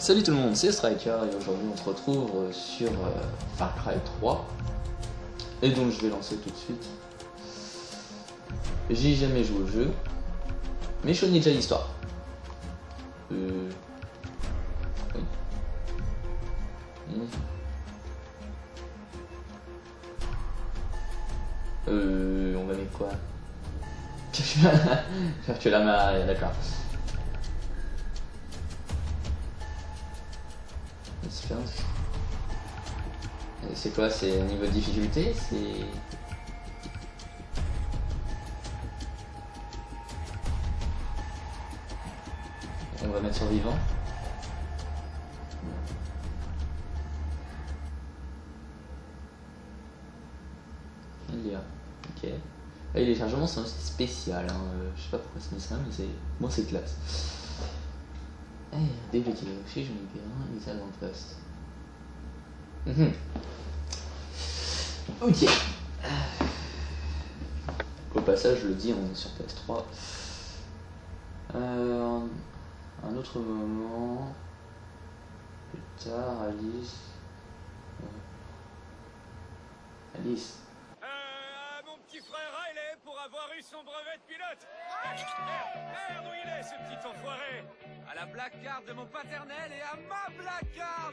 Salut tout le monde, c'est Striker et aujourd'hui on se retrouve sur Far Cry 3 et donc je vais lancer tout de suite. J'ai jamais joué au jeu, mais je connais déjà l'histoire. Oui. On va mettre quoi? Faire que la marée, d'accord. C'est quoi? C'est niveau de difficulté? C'est... On va mettre survivant. Il y a... Ok. Ah, les chargements c'est un style spécial, hein. Je sais pas pourquoi c'est mis ça, mais c'est... Moi c'est classe. Débloquer aussi, je mets bien, les avant-postes. Ok. Au passage, je le dis, on est sur PS3. Un autre moment. Plus tard, Alice. Alice. Mon petit frère Riley pour avoir eu son brevet de pilote. Merde, où il est ce petit enfoiré? À la black card de mon paternel et à ma black card.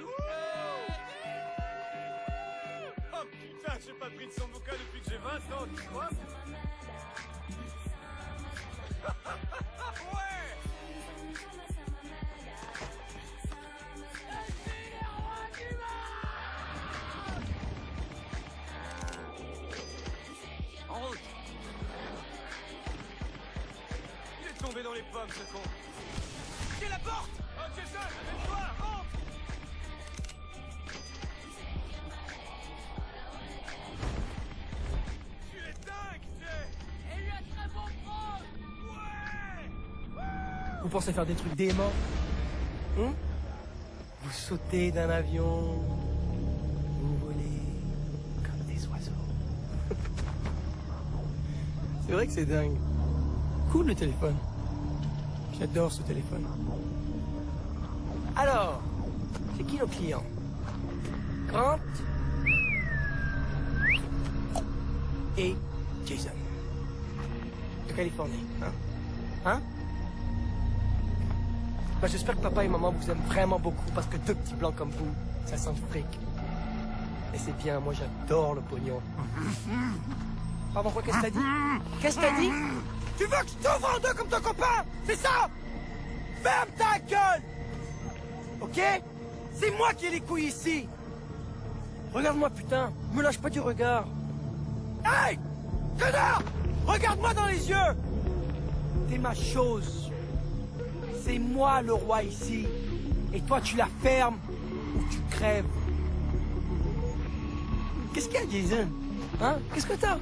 Oh putain, j'ai pas pris de son bouquin depuis que j'ai 20 ans, tu vois? Ouais. En route. Il est tombé dans les pommes, ce con. C'est la porte. Oh, Jason, aide-toi, rentre. Tu es dingue, Jay. Et lui a très bon prod. Ouais. Vous pensez faire des trucs déments? Vous sautez d'un avion, vous volez comme des oiseaux. C'est vrai que c'est dingue. Cool le téléphone. J'adore ce téléphone. Alors, c'est qui nos clients? Grant et Jason. De Californie, hein? Bah, j'espère que papa et maman vous aiment vraiment beaucoup parce que deux petits blancs comme vous, ça sent le fric. Et c'est bien, moi j'adore le pognon. Pardon, quoi, qu'est-ce que t'as dit? Qu'est-ce que t'as dit? Tu veux que je t'ouvre en deux comme ton copain? C'est ça? Ferme ta gueule! Ok? C'est moi qui ai les couilles ici! Regarde-moi, putain! Me lâche pas du regard! Hey! Connard! Regarde-moi dans les yeux! T'es ma chose. C'est moi le roi ici. Et toi, tu la fermes ou tu crèves. Qu'est-ce qu'il y a, Jason? Hein? Qu'est-ce que t'as?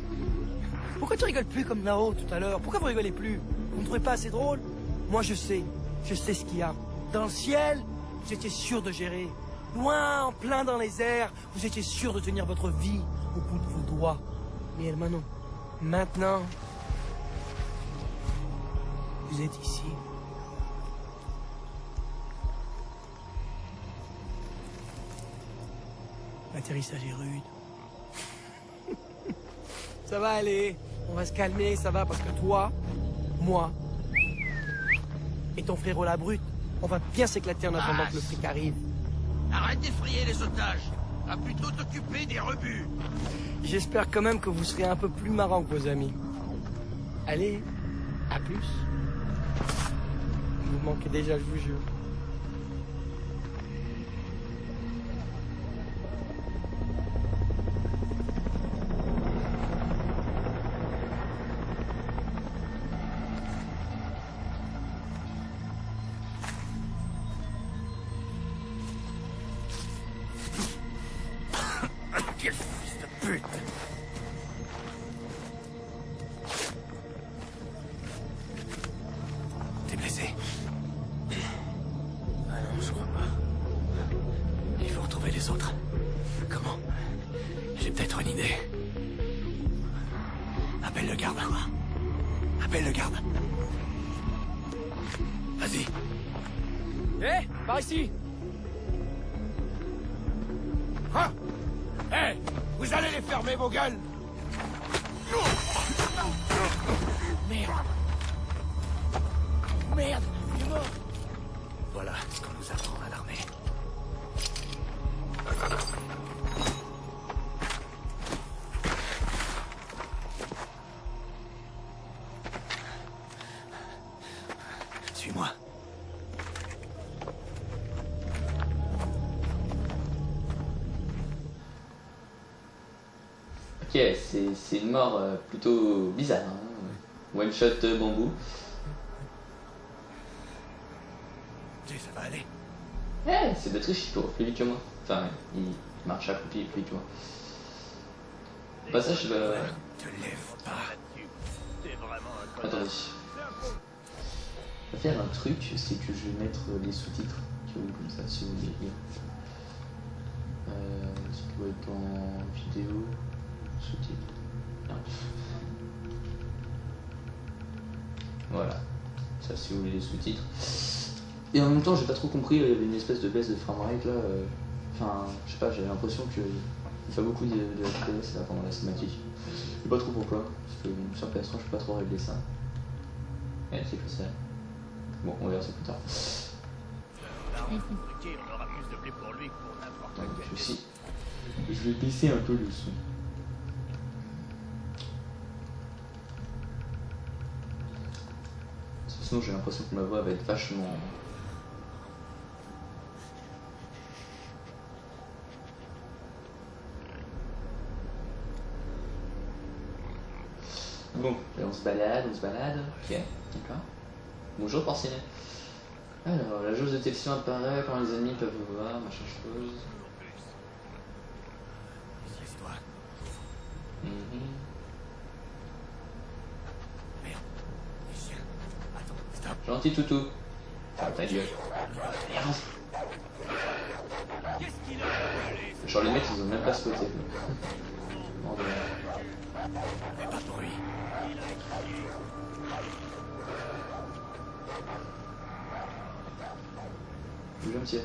Pourquoi tu rigoles plus comme là-haut tout à l'heure? Pourquoi vous rigolez plus? Vous me trouvez pas assez drôle? Moi, je sais ce qu'il y a. Dans le ciel, vous étiez sûr de gérer. Loin, en plein dans les airs, vous étiez sûr de tenir votre vie au bout de vos doigts. Mais hermano, maintenant, vous êtes ici. L'atterrissage est rude. Ça va aller, on va se calmer, ça va, parce que toi, moi, et ton frérot la brute, on va bien s'éclater en attendant que le fric arrive. Arrête d'effrayer les otages. Va plutôt t'occuper des rebuts. J'espère quand même que vous serez un peu plus marrant que vos amis. Allez, à plus. Vous manquez déjà, je vous jure. Quel fils de pute! T'es blessé? Ah non, je crois pas. Il faut retrouver les autres. Comment? J'ai peut-être une idée. Appelle le garde. Appelle le garde. Vas-y. Hé, par ici. Hein? Hé, vous allez les fermer, vos gueules! Merde. Merde, il est mort. Voilà ce qu'on nous apprend à l'armée. Suis-moi. Ok, c'est une mort plutôt bizarre. Hein. One shot bambou. Ça va aller. Eh, c'est d'Autriche, il court plus vite que moi. Enfin, il marche accroupi plus vite que moi. Au passage, je vais... Te lève pas. Attendez. Je vais faire un truc, c'est que je vais mettre les sous-titres qui vont comme ça si vous voulez lire. Ça doit être en vidéo, sous-titres. Non. Voilà. Ça si vous voulez les sous-titres. Et en même temps, j'ai pas trop compris, il y avait une espèce de baisse de framerate là. Enfin, je sais pas, j'avais l'impression que il fait beaucoup de FPS là pendant la cinématique. Je sais pas trop pourquoi, parce que sur PS3 je peux pas trop régler ça. Ouais, c'est que ça. Bon, on verra ça plus tard. Donc aussi, je vais baisser un peu le son. Sinon j'ai l'impression que ma voix va être vachement... Bon, et on se balade. Ok, d'accord. Bonjour Porcinet. Alors, la jauge de détection apparaît quand les ennemis peuvent vous voir, machin chose. Laisse-toi. Merde. Les chiens. Attends, stop. Gentil toutou. Ah, ta gueule. Et avance. Genre les mecs ils ont même pas spoté. Fais pas de bruit. Plus gentil.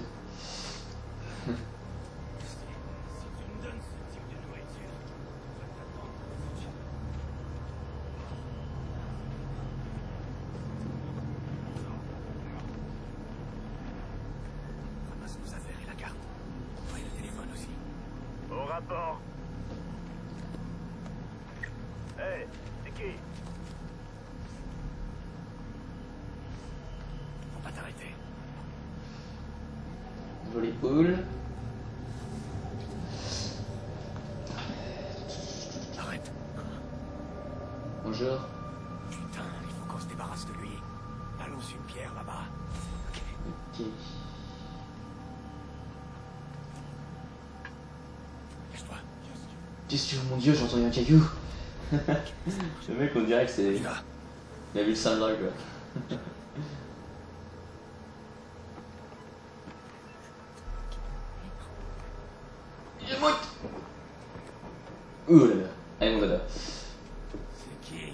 Ramasse nos affaires et la carte. Ouais, le téléphone aussi. Au rapport. Hé, c'est qui? Faut pas t'arrêter. Jolie poule. Arrête. Bonjour. Putain, il faut qu'on se débarrasse de lui. Allons sur une pierre là-bas. Ok. Laisse-toi. Qu'est-ce que tu veux, mon dieu, j'ai entendu un caillou. Le mec, on dirait que c'est... Il va. Il a vu le Sandra quoi. Il monte. Ouh là là. Allez, mon dada. C'est qui?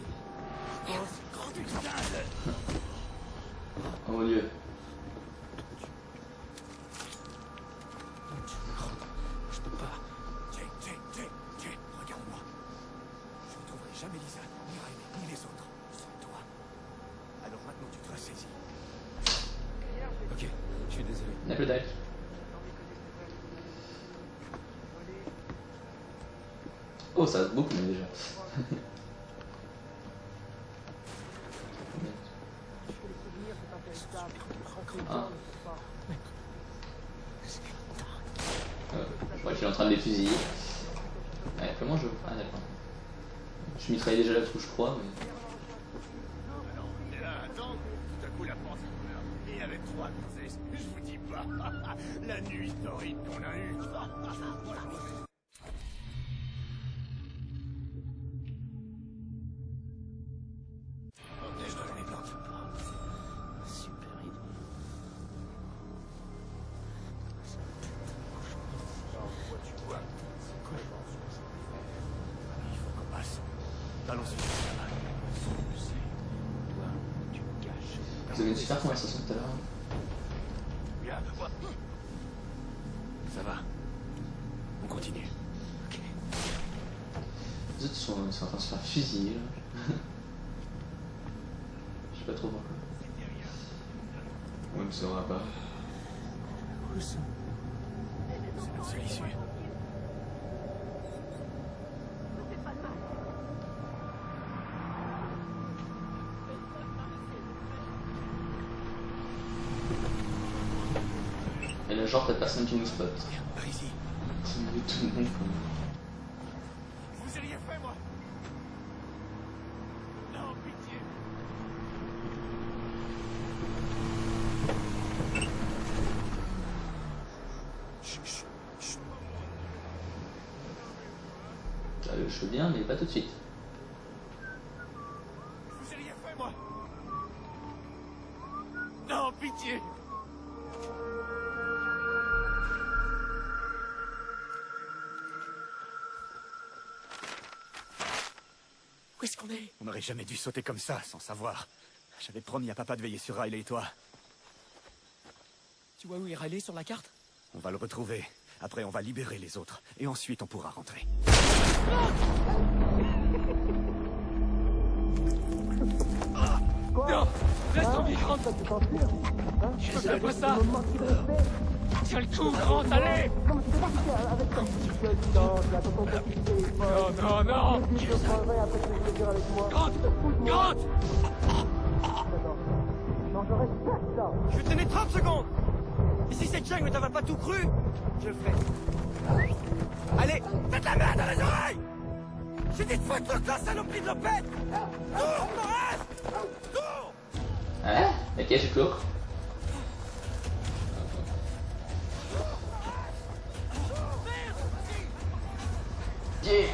Grand extase. Oh mon dieu. Je peux pas. Jay, regarde-moi. Je ne retrouverai jamais Lisa, ni Riley, ni les autres, sans toi. Alors maintenant tu te ressaisis. Ok, je suis désolé. Un peu d'ail. Oh, ça va beaucoup même déjà. Ah. Je crois qu'il est en train de les fusiller. Ouais, comment je... Ah d'accord. Je mitraillais déjà la touche, je crois, mais... Et là, attends, tout à coup la porte s'ouvre. Et avec 3 gonzesses, je vous dis pas. La nuit torride qu'on a eue. Je dois les plantes. Super idée. Il faut qu'on passe. Allons-y. Toi, tu me caches. Vous avez une super conversation tout à l'heure. Viens, vois. Ça va. On continue. Ok. Les autres sont en train de se faire fusiller là. Je sais pas trop pourquoi. On ne saura pas. Où sont... C'est notre seule issue. Et là, genre, t'as personne qui nous spot. Viens, par ici. On avait tout le monde comme... Vous avez rien fait, moi. Non, pitié. Chut, chut, chut. Je veux bien, mais pas tout de suite. Vous avez rien fait, moi. Non, pitié. Où est-ce qu'on est? On n'aurait jamais dû sauter comme ça, sans savoir. J'avais promis à papa de veiller sur Riley et toi. Tu vois où est Riley sur la carte? On va le retrouver. Après, on va libérer les autres. Et ensuite, on pourra rentrer. Non! Laisse tomber, Grant! Je fais pas ça! Tiens le coup, Grant, allez! Non, non, non! Grant! Grant! Je vais te donner 30 secondes! Et si cette Chang ne t'avait pas tout cru, je le ferai. Allez, faites la merde dans les oreilles! J'ai dit de foutre la saloperie de l'opette! Cours, Forrest! Cours! Hein? Ok, je cours. Yeah.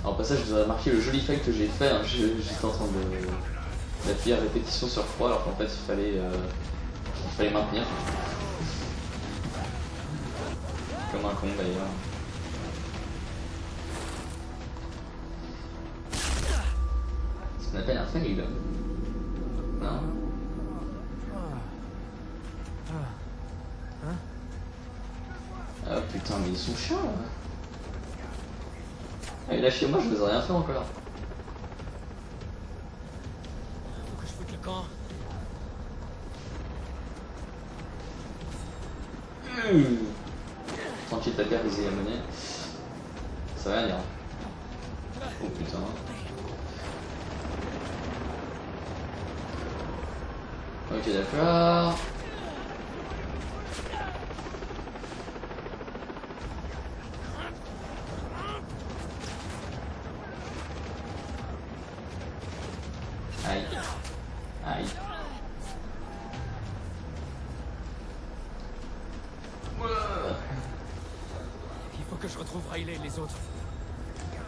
En passage, vous avez remarqué le joli fail que j'ai fait. Hein. J'étais en train d'appuyer à répétition sur 3 alors qu'en fait il fallait maintenir. Comme un con d'ailleurs. Ce qu'on appelle un fail. Non? Ah putain, mais ils sont chiants là. Et là chez moi je vous ai rien fait encore. Faut que je foute le camp. Tranquille, ta père, ils y a mené. Ça va rien dire. Oh putain. Ok, d'accord. Aïe. Aïe. Il faut que je retrouve Riley et les autres.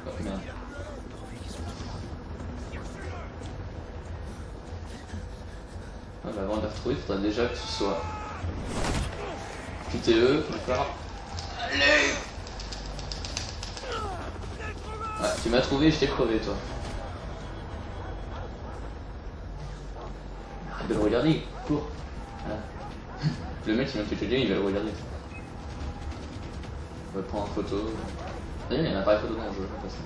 Oh merde. Ah bah avant de la retrouver, il faudrait déjà que tu sois QTE, d'accord. Allez. Ouais, tu m'as trouvé et je t'ai crevé toi. Arrête de le regarder, cours. Voilà. Le mec qui m'a fait tuer, il va le regarder. On va prendre en photo. D'ailleurs, il y a un appareil photo dans le jeu, pas ça.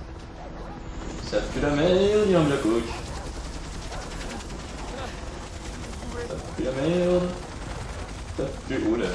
Ça pue la merde, il y a un la coque. Ça pue la merde. Ça pue. Oula.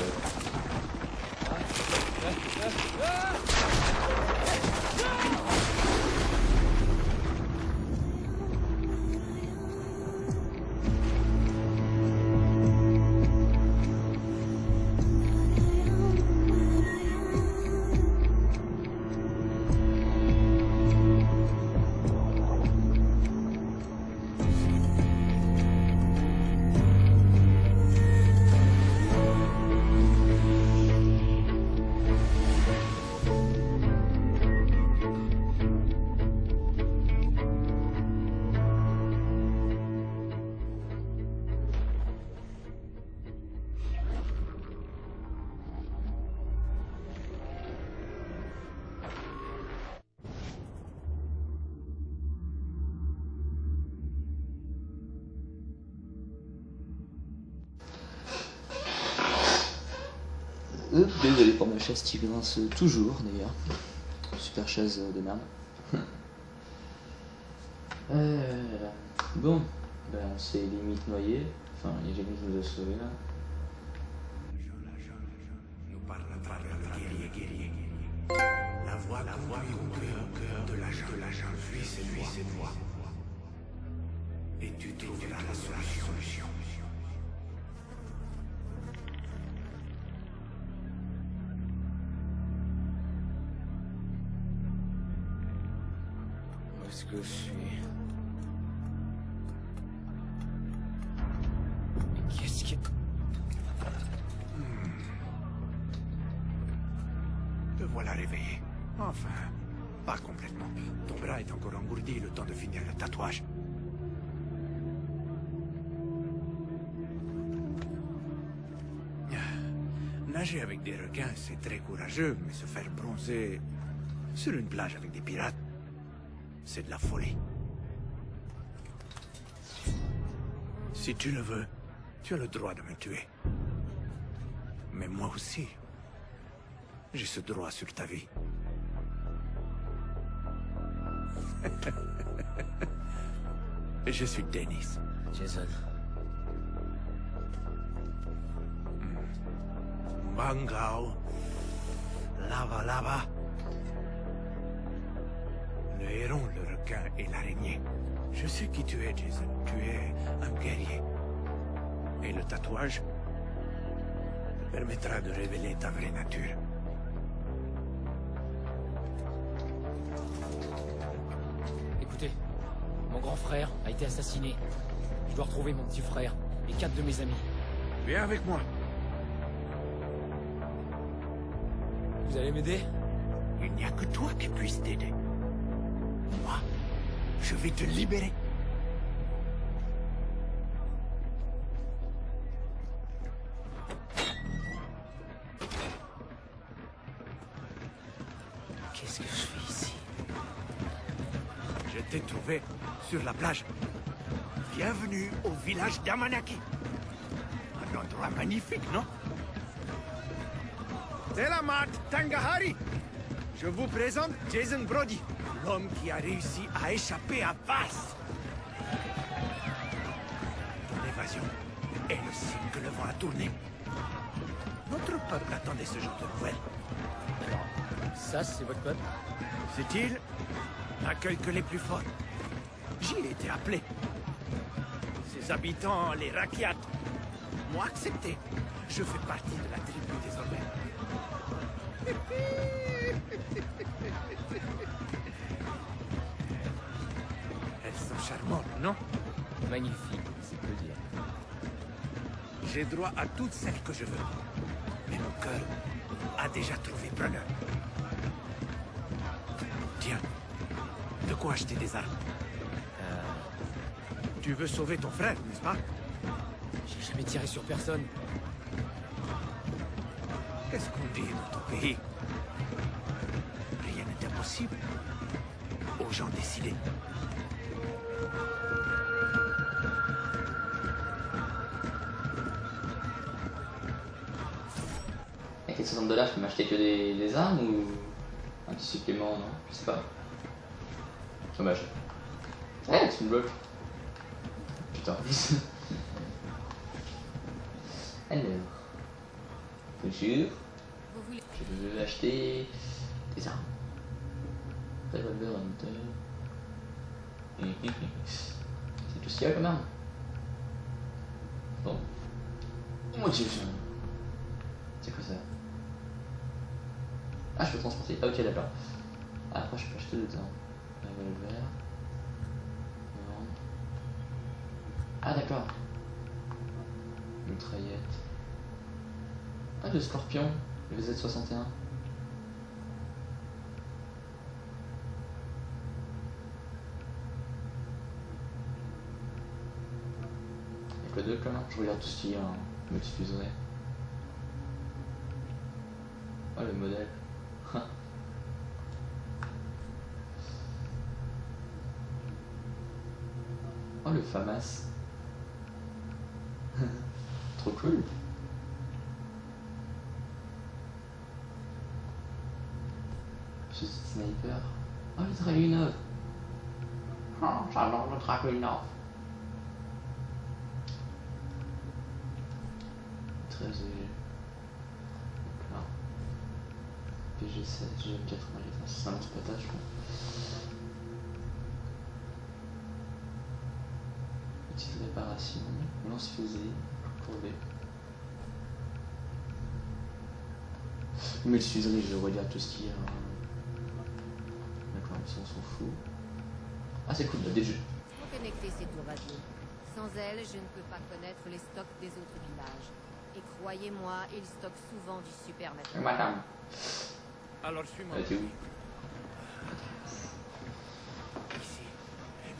Désolé pour ma chaise qui grince toujours d'ailleurs. Super chaise de merde. Bon, ben on s'est limite noyé. Enfin, il y a quelqu'un qui nous a sauvés là. Nous parle à travers le guerrier. La voix au cœur de l'agent. Fuis cette voix. Et tu trouveras la solution. Où est-ce que je suis? Mais qu'est-ce qui... Te voilà réveillé. Enfin, pas complètement. Ton bras est encore engourdi, le temps de finir le tatouage. Nager avec des requins, c'est très courageux, mais se faire bronzer sur une plage avec des pirates, c'est de la folie. Si tu le veux, tu as le droit de me tuer. Mais moi aussi, j'ai ce droit sur ta vie. Je suis Dennis. Jason. Bangao. Lava. Le héron, le requin et l'araignée. Je sais qui tu es, Jason. Tu es un guerrier. Et le tatouage te permettra de révéler ta vraie nature. Écoutez, mon grand frère a été assassiné. Je dois retrouver mon petit frère et 4 de mes amis. Viens avec moi. Vous allez m'aider? Il n'y a que toi qui puisse t'aider. Moi, je vais te libérer. Qu'est-ce que je fais ici? Je t'ai trouvé sur la plage. Bienvenue au village d'Amanaki. Un endroit magnifique, non? Selamat Tangahari. Je vous présente Jason Brody, l'homme qui a réussi à échapper à Bass. Ton évasion est le signe que le vent a tourné. Notre peuple attendait ce genre de nouvelles. Alors, ça, c'est votre peuple? Cette île n'accueille que les plus forts. J'y ai été appelé. Ses habitants, les Rakyat, m'ont accepté. Je fais partie de la tribu désormais. Elles sont charmantes, non? Magnifique, c'est peu dire. J'ai droit à toutes celles que je veux. Mais mon cœur a déjà trouvé preneur. Tiens, de quoi acheter des armes? Tu veux sauver ton frère, n'est-ce pas? J'ai jamais tiré sur personne. Qu'est-ce qu'on dit dans ton pays? Rien n'est impossible. Aux gens décidés. Avec les $60, je peux m'acheter que des armes ou un petit supplément, non? Je sais pas. Dommage. Eh, tu me bloques. Putain. Alors. Bonjour. Je veux acheter des armes. Revolver Hunter. C'est tout ce qu'il y a quand même. Bon. Oh mon dieu. C'est quoi ça? Ah, je peux transporter. Ok, d'accord. Après, je peux acheter des armes. Revolver. Non. Ah, d'accord. Mitraillette. Ah, le Scorpion. Le VZ-61. Il y a que deux, quand même. Je regarde tout ce qu'il y a en multifuserie. Ah, le modèle. Oh, le FAMAS. Trop cool. Je suis sniper. Oh, le Dragunov. Oh, j'adore le Dragunov. 13 EG. Là. PG16, GM88. C'est un lance-patate, je crois. Petite réparation. Lance-fusée. Courbé. Mais le fuserie, je regarde tout ce qu'il y a. D'accord, ça on s'en fout. Ah, c'est cool, des jeux. Reconnecter ces tours radio. Sans elles, je ne peux pas connaître les stocks des autres villages. Et croyez-moi, ils stockent souvent du super matériel. Madame. Alors suis-moi. Elle était où? Ici,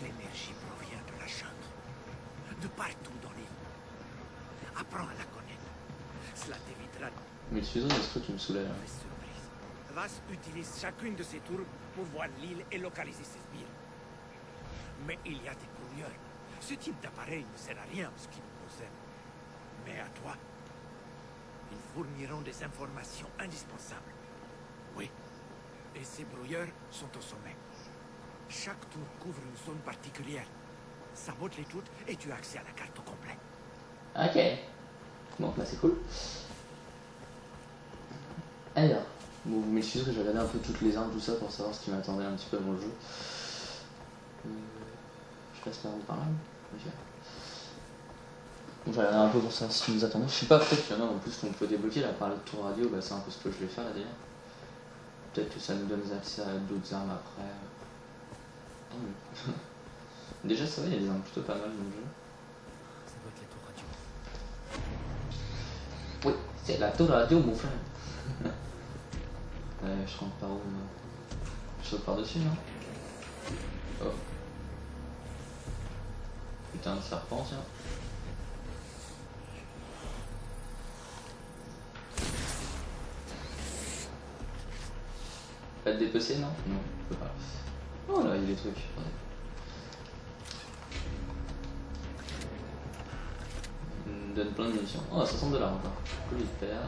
l'énergie provient de la chambre. De partout dans l'île. Apprends à la connaître. Cela t'évitera Mais le fuserie, c'est ce truc qui me soulève. de surprises. Vas utilise chacune de ces tours pour voir l'île et localiser ses sbires. Mais il y a des brouilleurs. Ce type d'appareil ne sert à rien en ce qui nous concerne. Mais à toi, ils fourniront des informations indispensables. Oui. Et ces brouilleurs sont au sommet. Chaque tour couvre une zone particulière. Sabote-les toutes et tu as accès à la carte au complet. Ok. Bon, bah c'est cool. Alors, bon, vous m'excuserez, j'ai regardé un peu toutes les armes, tout ça, pour savoir ce qui m'attendait un petit peu dans le jeu. Je passe par là. Ok. Donc j'ai regardé un peu pour savoir ce qui nous attendait. Je sais pas, peut-être qu'il y en a en plus qu'on peut débloquer. Là, par le tour radio, bah, c'est un peu ce que je vais faire là d'ailleurs. Peut-être que ça nous donne accès à d'autres armes après. Tant mieux. Déjà, ça va, il y a des armes plutôt pas mal dans le jeu. Ça doit être la tour radio. Oui, c'est la tour radio, mon frère. Je rentre par où? Je saute par-dessus, non? Oh. Putain de serpent, tiens. Pas de DPC, non? Non, je peux pas. Oh là, il y a des trucs. Il me donne plein de munitions. Oh, 60 $ encore. Cool, hyper.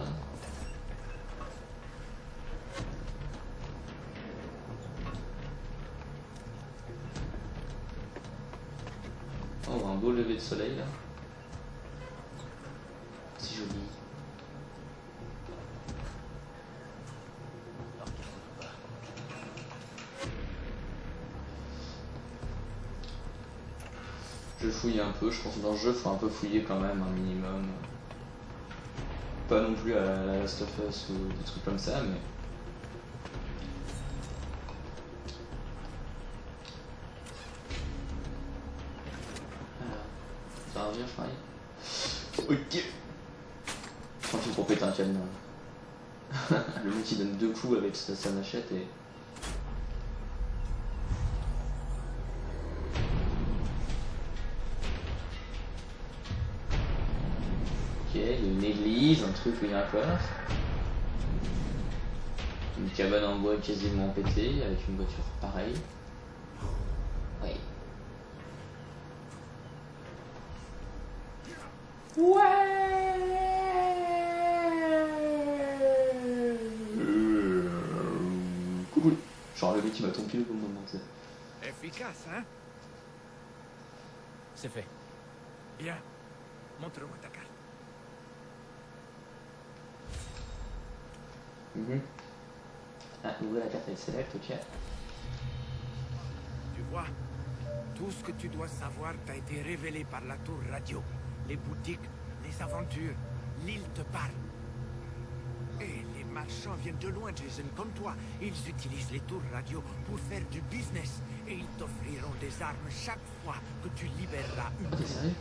Oh, un beau lever de soleil là. C'est joli. Je fouille un peu, je pense que dans le jeu, faut un peu fouiller quand même, un minimum. Pas non plus à la Last of Us ou des trucs comme ça, mais... Alors, ça revient, je parie. Ok. Tranquille pour péter un cadenas. Le mec il donne 2 coups avec sa machette et... Ok, il y a une église, un truc où il y a un coffre. Une cabane en bois quasiment pétée avec une voiture pareille. Oui. Cool. Genre le mec qui m'a ton pied au bon moment, tu sais. Efficace, hein? C'est fait. Bien. Montre-moi ta carte. Ah, ouvrir la carte avec select, ok. Tu vois, tout ce que tu dois savoir t'a été révélé par la tour radio. Les boutiques, les aventures, l'île te parle. Et les marchands viennent de loin, Jason, comme toi. Ils utilisent les tours radio pour faire du business. Et ils t'offriront des armes chaque fois que tu libéreras une Ah, t'es tour. sérieux?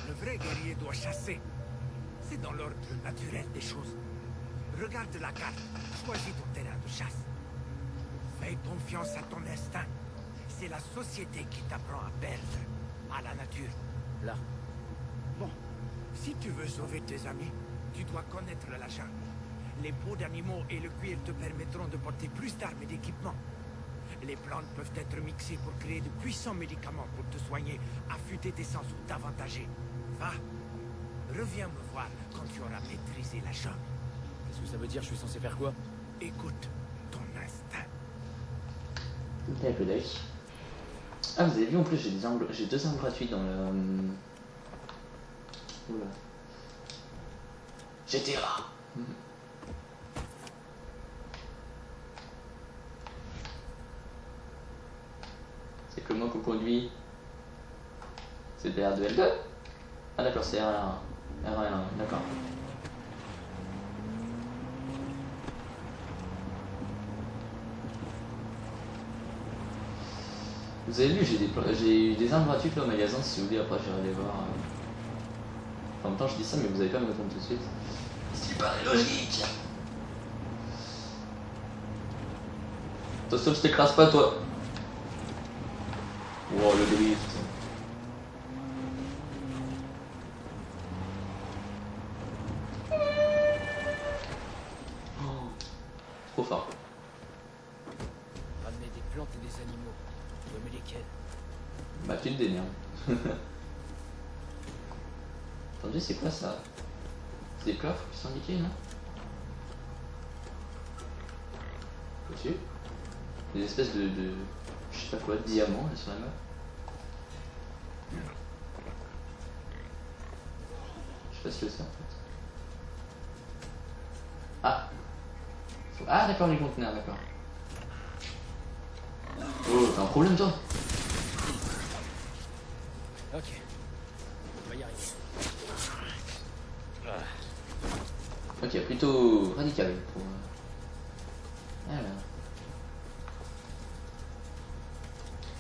Le vrai guerrier doit chasser. C'est dans l'ordre naturel des choses. Regarde la carte. Choisis ton terrain de chasse. Fais confiance à ton instinct. C'est la société qui t'apprend à perdre, à la nature. Là. Bon, si tu veux sauver tes amis, tu dois connaître la jungle. Les peaux d'animaux et le cuir te permettront de porter plus d'armes et d'équipements. Les plantes peuvent être mixées pour créer de puissants médicaments pour te soigner, affûter tes sens ou t'avantager. Va, reviens me voir quand tu auras maîtrisé la jungle. Qu'est-ce que ça veut dire? Je suis censé faire quoi? Écoute ton instinct. Avec le deck. Ah, vous avez vu en plus, j'ai deux armes gratuites dans le. Oula. GTA. C'est que moi qu'on conduit. C'est le BR2L2. Ah d'accord, c'est R1. R1, d'accord. Vous avez vu, j'ai eu des armes gratuites là au magasin, si vous voulez, après j'irai les voir. En même temps je dis ça mais vous allez pas me répondre tout de suite. C'est pas logique. Attention, je t'écrase pas toi. Wow, le drift. Oh, trop fort. Ramener des plantes et des animaux. Ouais, mais lesquels? Bah tu te démerdes. Attendez, c'est quoi ça? C'est des coffres qui sont indiqués, non? Au-dessus? Des espèces de je sais pas quoi, de diamants là sur la map. Je sais pas ce que c'est en fait. Ah! Ah d'accord, les conteneurs, d'accord. Oh, t'as un problème toi? Ok. On va y arriver. Ok, plutôt radical pour. Alors.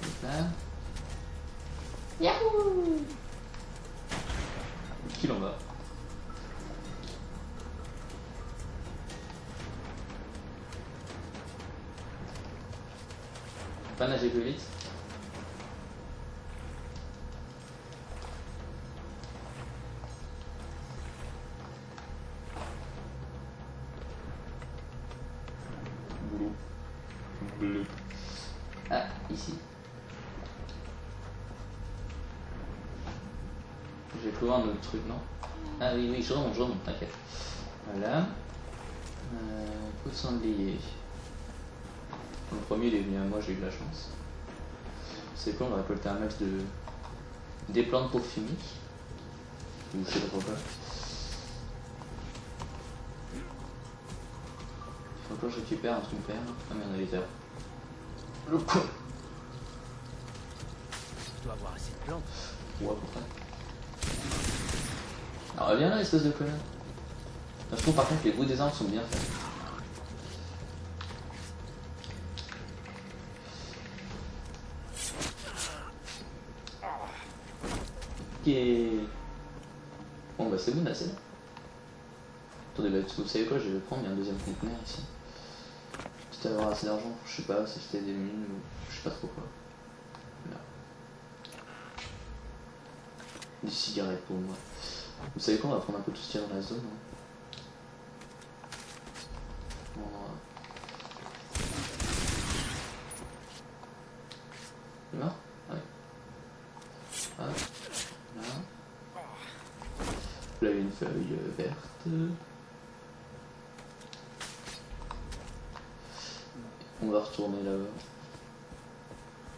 Donc là. Yahoo! Qui l'en va? Pas nager plus vite. Bleu. Ah, ici. J'ai trouvé un autre truc, non? Ah oui, oui, je remonte, t'inquiète. Voilà. Coup de sanglier. Le premier il est venu à moi, j'ai eu de la chance. C'est quoi, on va récolter un max de. Des plantes pour fumier. Ou je sais pas pourquoi. Faut que je récupère un truc vert. Ah mais on a les heures. Le con. Je dois avoir assez de plantes. Ouais, à peu près. Alors viens là, espèce de connard. Je trouve par contre les bouts des arbres sont bien faits. Ok. Bon bah c'est bon là, c'est bon. Attendez, bah, vous savez quoi, je vais prendre, il y a un deuxième conteneur ici. Peut-être avoir assez d'argent pour, je sais pas, s'acheter des mines ou je sais pas trop quoi. Là. Des cigarettes pour moi. Vous savez quoi, on va prendre un peu tout ce qu'il y a dans la zone. Hein. Là, ouais. Ah, là. Là, il y a une feuille verte. On va retourner là-bas.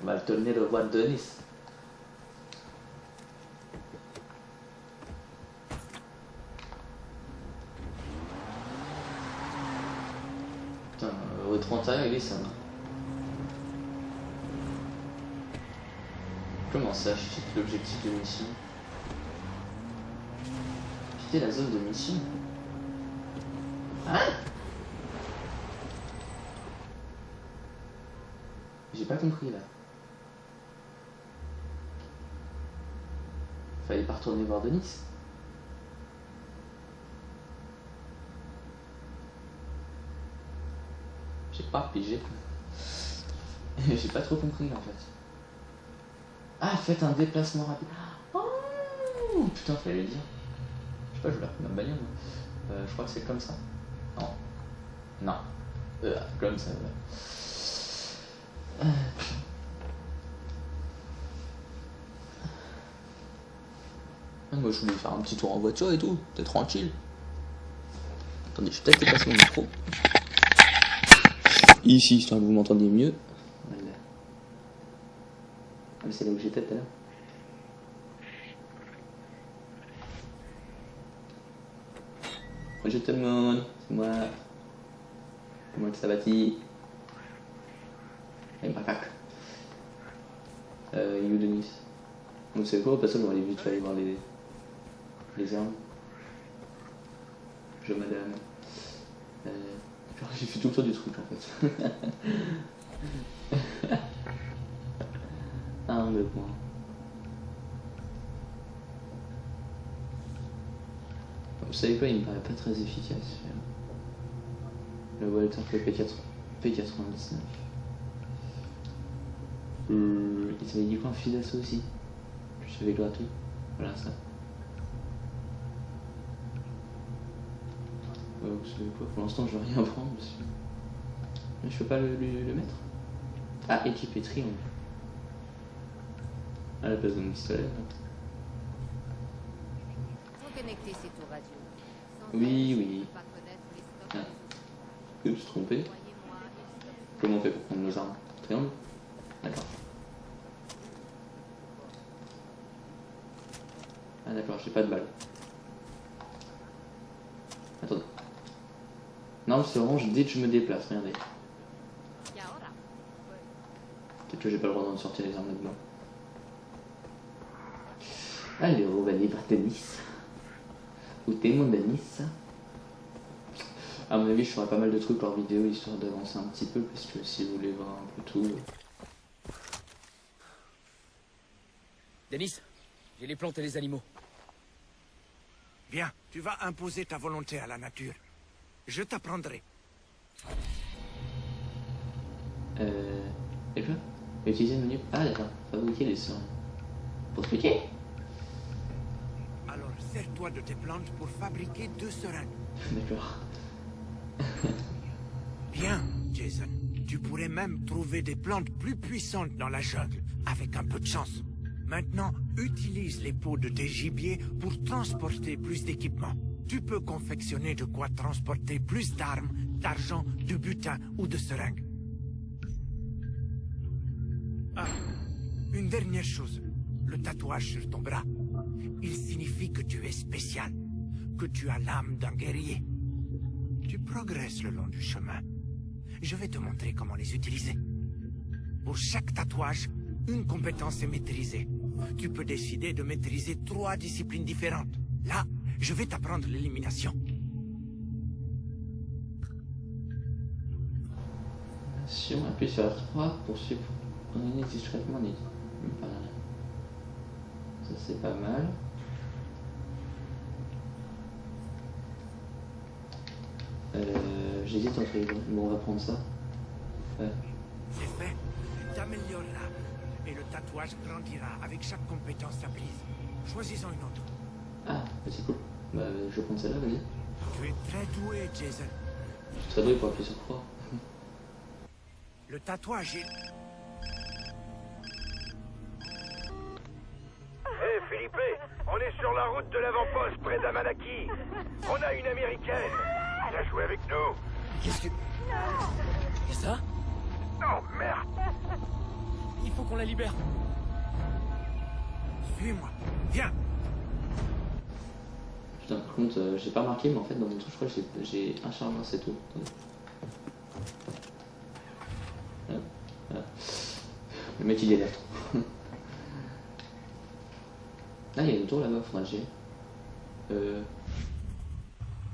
On va retourner le roi de Nice. Putain, au 31 il est ça. Comment ça, je quitte l'objectif de mission? Quitter la zone de mission? Hein? J'ai pas compris là. Fallait pas retourner voir Denis. J'ai pas pigé. J'ai pas trop compris en fait. Ah, faites un déplacement rapide. Oh putain, fallait le dire. Je sais pas, je vais la reprendre ma bagnole. Je crois que c'est comme ça. Non. Non. Comme ça, voilà. Moi je voulais faire un petit tour en voiture et tout, t'es tranquille. Attendez, je vais peut-être dépasser mon micro. Ici, histoire que vous m'entendiez mieux. Voilà. mais c'est là où j'étais tout à l'heure. Je te demande, c'est moi. C'est moi le Sabati. Et macaque. You Denis. Donc c'est quoi, parce que on va aller vite aller voir les armes. Je madame. Genre, j'ai fait tout le tour du truc en fait. Arme de poing. Vous savez quoi, il me paraît pas très efficace. Le Walter P99. Il t'avait dit quoi, un fusil d'assaut aussi? Je savais gratuit. Voilà ça. Vous savez quoi, pour l'instant je vais rien prendre parce que... Je peux pas le mettre. Ah, équipé triangle. À la place de mon pistolet. Reconnecter ces tours radio. Oui, Sans oui. elles, je ne peux pas connaître les stocks Ah. des autres. Oups, trompé. Croyez-moi, ils stockent Comment on fait pour prendre nos armes? Triangle? D'accord. Ah d'accord, j'ai pas de balle. Attendez. Non, c'est orange dès que je me déplace, regardez. Y ahora. Peut-être que j'ai pas le droit d'en sortir les armes là-dedans. Allez, on va livrer Denis. Où t'es mon Denis? À mon avis, je ferai pas mal de trucs hors vidéo histoire d'avancer un petit peu, parce que si vous voulez voir un peu tout... Denis, j'ai les plantes et les animaux. Bien, tu vas imposer ta volonté à la nature. Je t'apprendrai. Et quoi? Utiliser le menu... Ah d'accord, fabriquer les seringues. Pour expliquer? Alors, sers-toi de tes plantes pour fabriquer 2 seringues. D'accord. Bien, Jason. Tu pourrais même trouver des plantes plus puissantes dans la jungle, avec un peu de chance. Maintenant, utilise les peaux de tes gibiers pour transporter plus d'équipements. Tu peux confectionner de quoi transporter plus d'armes, d'argent, de butin ou de seringues. Ah, une dernière chose. Le tatouage sur ton bras. Il signifie que tu es spécial, que tu as l'âme d'un guerrier. Tu progresses le long du chemin. Je vais te montrer comment les utiliser. Pour chaque tatouage, une compétence est maîtrisée. Tu peux décider de maîtriser 3 disciplines différentes. Là, je vais t'apprendre l'élimination. Si on appuie sur R3 pour supprimer discrètement les... Ça c'est pas mal. J'hésite entre les deux. Bon, on va prendre ça. Ouais. C'est fait. Tu t'amélioreras. Et le tatouage grandira avec chaque compétence apprise. Choisis-en une autre. Ah, bah c'est cool. Bah, je vais prendre celle-là, vas-y. Tu es très doué, Jason. Je suis très doué pour appuyer sur 3. Le tatouage est... Hé, Philippe, on est sur la route de l'avant-poste près d'Amanaki. On a une américaine. Viens jouer avec nous. Qu'est-ce que... Qu'est-ce que ça? Oh, merde. Il faut qu'on la libère. Suis-moi. Viens. Putain, par contre, j'ai pas remarqué, mais en fait, dans mon truc, je crois que j'ai un chargeur, c'est tout. Attendez. Voilà. Le mec, il galère trop. Ah, il y a une tour là-bas, faudra que j'ai.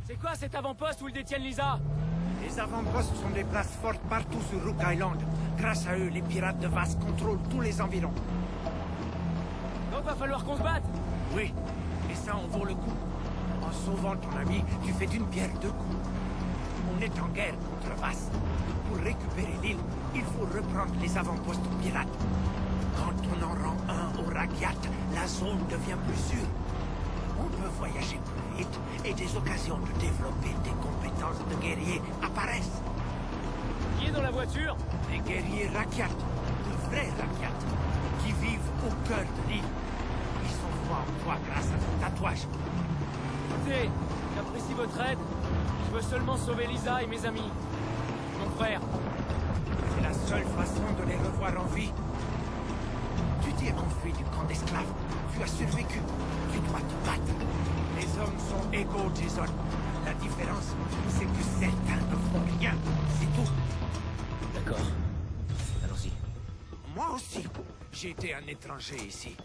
C'est quoi cet avant-poste où ils détiennent Lisa? Les avant-postes sont des places fortes partout sur Rook Island. Grâce à eux, les pirates de Vass contrôlent tous les environs. Donc va falloir qu'on se batte. Oui, et ça en vaut le coup. En sauvant ton ami, tu fais d'une pierre 2 coups. On est en guerre contre Vass. Pour récupérer l'île, il faut reprendre les avant-postes pirates. Quand on en rend un au Rakyat, la zone devient plus sûre. On peut voyager plus vite et des occasions de développer des compétences de guerrier apparaissent. Qui est dans la voiture? Des guerriers Rakyat, de vrais Rakyat, qui vivent au cœur de l'île. Ils sont foi en toi grâce à ton tatouage. Écoutez, j'apprécie votre aide. Je veux seulement sauver Lisa et mes amis. Mon frère. C'est la seule façon de les revoir en vie. Tu t'es enfui du camp d'esclaves. Tu as survécu. Tu dois te battre. Les hommes sont égaux, Jason. La différence, c'est que certains ne font rien. C'est tout. D'accord. Allons-y. Moi aussi, j'ai été un étranger ici.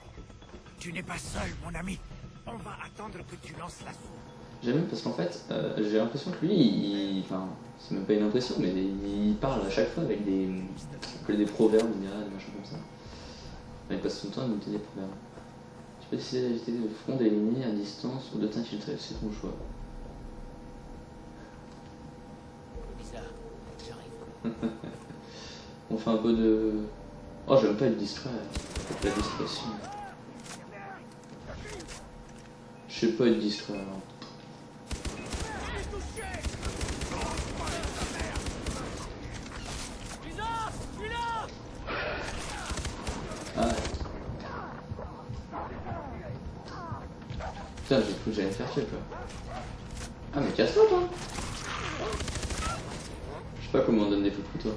Tu n'es pas seul, mon ami. On va attendre que tu lances l'assaut. J'aime bien parce qu'en fait, j'ai l'impression que lui, enfin, c'est même pas une impression, mais il parle à chaque fois avec des proverbes, des machins comme ça. Il passe son temps à noter des proverbes. Je sais pas si c'est éviter le front des ennemis à distance ou de t'infiltrer, c'est ton choix. Lisa, j'arrive. On fait un peu de... Oh, j'aime pas être distrait, avec la distraction. Je sais pas être distrait alors. Ah. Putain, j'ai cru que j'allais me faire tuer quoi. Ah mais casse-toi toi. Je sais pas comment on donne des coups de couteau.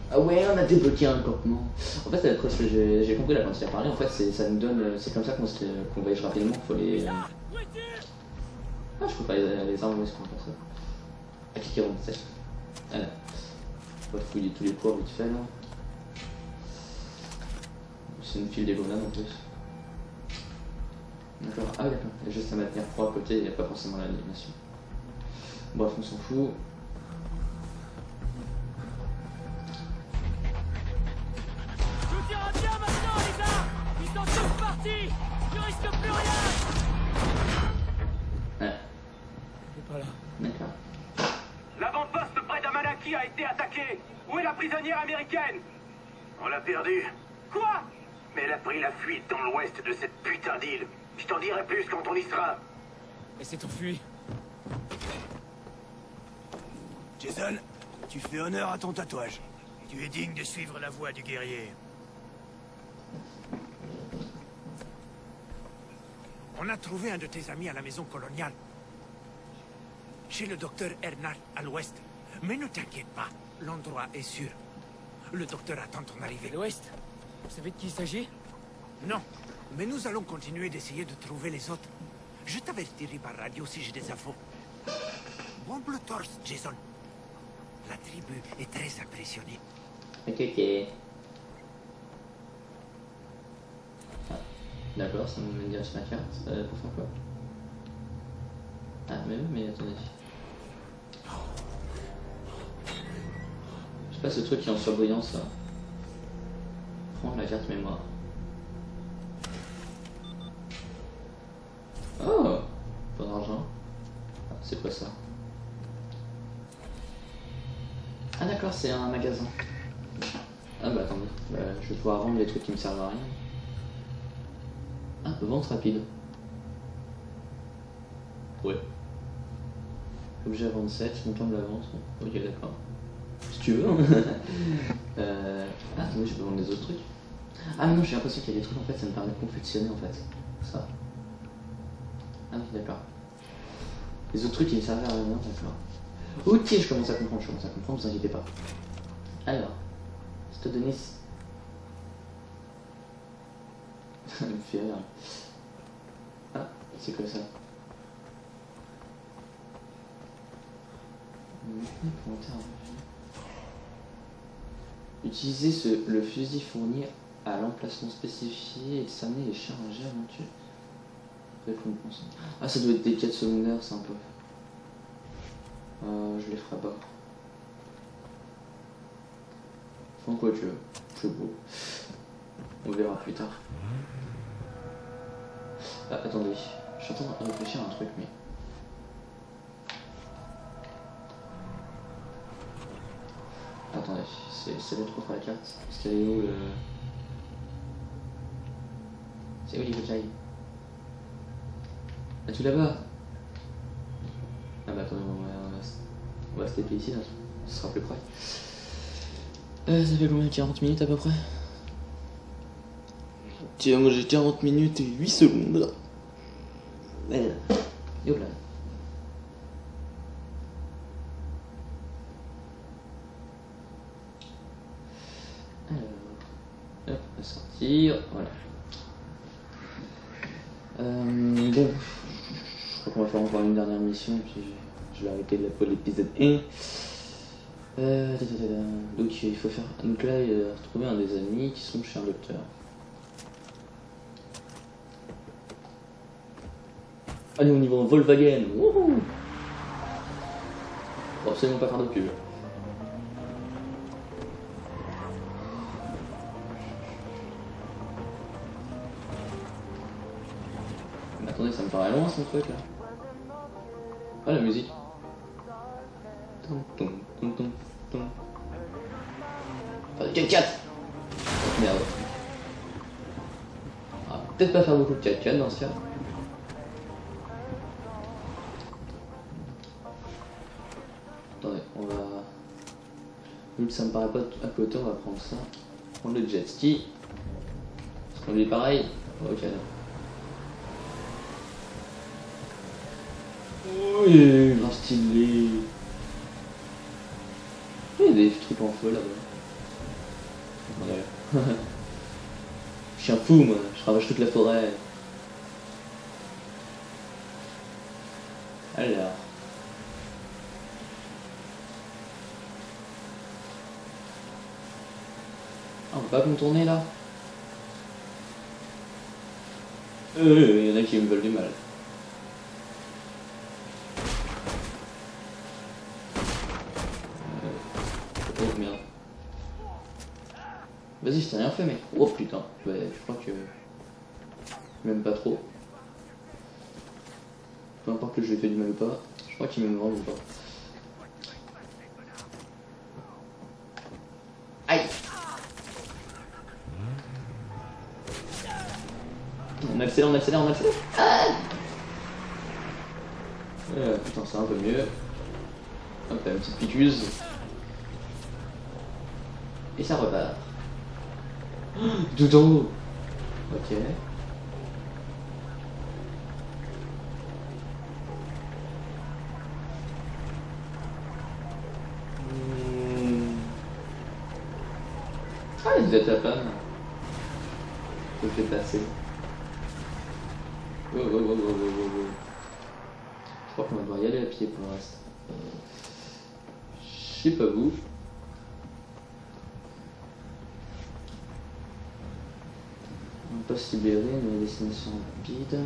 Ah ouais, on a débloqué un campement. En fait, j'ai compris là quand il a parlé, en fait, ça nous donne, c'est comme ça qu'on voyage rapidement. Faut les. Ah, je peux pas les armes, où est-ce qu'on fait ça? Ah, cliquer rond, c'est. Ah là. On va fouiller tous les poids vite fait là. C'est une file des grenades en plus. D'accord, ah d'accord, il y a juste à maintenir froid à côté, il n'y a pas forcément l'animation. Bref, on s'en fout. D'accord. L'avant-poste près d'Amalaki a été attaqué. Où est la prisonnière américaine? On l'a perdue. Quoi? Mais elle a pris la fuite dans l'ouest de cette putain d'île. Je t'en dirai plus quand on y sera. Et c'est enfui. Jason, tu fais honneur à ton tatouage. Tu es digne de suivre la voie du guerrier. On a trouvé un de tes amis à la maison coloniale. Chez le docteur Ernard, à l'ouest. Mais ne t'inquiète pas, l'endroit est sûr. Le docteur attend ton arrivée. L'ouest? Vous savez de qui il s'agit? Non, mais nous allons continuer d'essayer de trouver les autres. Je t'avertirai par radio si j'ai des infos. Bon bleu torse, Jason. La tribu est très impressionnée. Ok. Ah, d'accord, ça me dit sur ma carte. Pour faire quoi? Ah, mais attendez. Je sais pas ce truc qui est en surbrillance là. Prends la carte mémoire. Oh, pas d'argent. Ah, c'est quoi ça? Ah d'accord, c'est un magasin. Ah bah attendez, je vais pouvoir vendre les trucs qui me servent à rien. Ah, vente rapide. Ouais. Objet à vendre 7, montant de la vente. Ok, d'accord. Si tu veux. Ah, attendez, je peux vendre les autres trucs. Ah, mais non, j'ai l'impression qu'il y a des trucs en fait, ça me permet de confectionner en fait. Ça. Ah, oui, d'accord. Les autres trucs, ils me servent à rien, d'accord. Ok, je commence à comprendre, vous inquiétez pas. Alors, je te donner. Ça me fait rire. Ah, c'est quoi ça? Utilisez le fusil fourni à l'emplacement spécifié et discerner les chargés avant tuer. Ah, ça doit être des quêtes secondaires, c'est un peu. Je les ferai pas. Enfin, quoi que, c'est beau. On verra plus tard. Ah, attendez, je suis en train de réfléchir à un truc, mais. Attendez, c'est l'autre contre la carte. Parce qu'elle est où le. C'est où il faut que j'aille? Ah, tout là-bas. Ah bah attendez, on va se taper ici, là. Ce sera plus près. Ça fait combien? 40 minutes à peu près? Tiens, moi j'ai 40 minutes et 8 secondes. Merde. Hop là. Alors, hop, on va sortir. Voilà. Bon, je crois qu'on va faire encore une dernière mission, puis je vais arrêter pour l'épisode 1. Donc il faut faire. Donc là, il va retrouver un des amis qui sont chez un docteur. Allez, on y va en Volkswagen. Wouhou. Bon, absolument pas faire de pub. Mais attendez, ça me paraît loin son truc là. Ah, la musique. Tom, tom, tom, tom, tom. Enfin, 4x4. Merde. Ah, peut-être pas faire beaucoup de 4x4 dans ce cas. Attendez, on va... Vu que ça me paraît pas à côté, on va prendre ça. Prendre le jet ski. Parce qu'on est pareil. Ok, là. Oui, grand stylé. Il y a des trucs en feu là-bas. Ouais. Je suis un fou moi, je ravage toute la forêt. Alors. Ah, on peut pas contourner là. Il y en a qui me veulent du mal. Oh merde. Vas-y, je t'ai rien fait mec. Oh putain, ouais, je crois que... Même pas trop. Peu importe que je lui ai fait du mal ou pas, je crois qu'il m'aime vraiment pas. Aïe. On accélère, on accélère, on accélère. Ah putain, c'est un peu mieux. Hop, une petite piquuse. Et ça repart. Tout en haut. Ok. Ah, il est à ta panne. Je fais passer. Oh. Je crois qu'on va devoir y aller à pied pour le reste. Je sais pas vous. On peut se libérer, mais destination rapide.